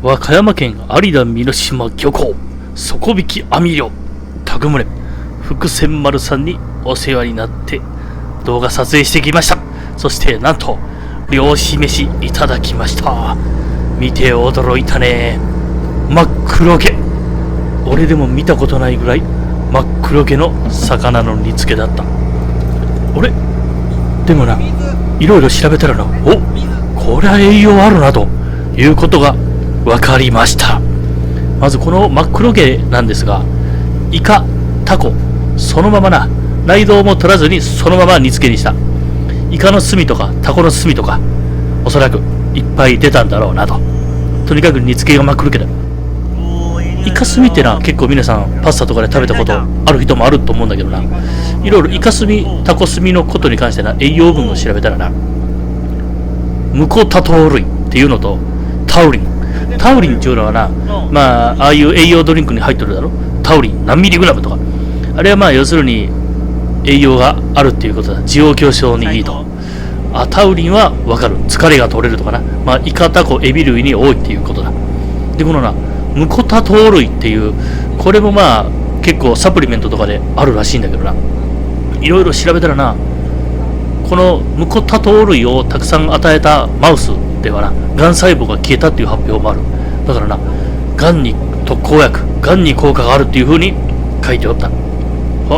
和歌山県有田美島漁港底引き網漁タグムレ福仙丸さんにお世話になって動画撮影してきました。そしてなんと漁師飯いただきました。見て驚いたね。真っ黒毛、俺でも見たことないぐらい真っ黒毛の魚の煮付けだった。俺でもないろいろ調べたらな、お、こりゃ栄養あるなということが分かりました。まずこの真っ黒毛なんですが、イカ、タコそのままな、内臓も取らずにそのまま煮付けにした。イカの墨とかタコの墨とかおそらくいっぱい出たんだろうなと。とにかく煮付けが真っ黒けだ。イカ墨ってな、結構皆さんパスタとかで食べたことある人もあると思うんだけどな、いろいろイカ墨タコ墨のことに関してな、栄養分を調べたらな、ムコタト類っていうのとタウリンっていうのはな、まあああいう栄養ドリンクに入ってるだろ。タウリン何ミリグラムとか、あれはまあ要するに栄養があるっていうことだ。滋養強症にいいと。タウリンは分かる、疲れが取れるとかな、まあイカタコエビ類に多いっていうことだ。でこのなムコタト類っていう、これもまあ結構サプリメントとかであるらしいんだけどな、いろいろ調べたらな、このムコタト類をたくさん与えたマウスではな、がん細胞が消えたっていう発表もある。だからな、がんに特効薬、がんに効果があるっていう風に書いておった。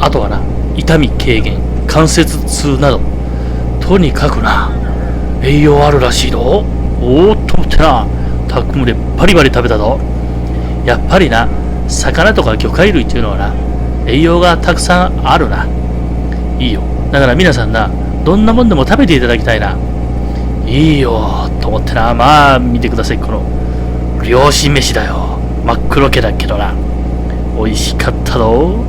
あとはな、痛み軽減、関節痛など、とにかくな栄養あるらしいぞ。おーっと思ってな、タクムでバリバリ食べたぞ。やっぱりな、魚とか魚介類っていうのはな、栄養がたくさんあるな。いいよ。だから皆さんな、どんなもんでも食べていただきたいな。いいよと思ってな。まあ見てください、この漁師飯だよ。真っ黒けだけどな、美味しかったぞ。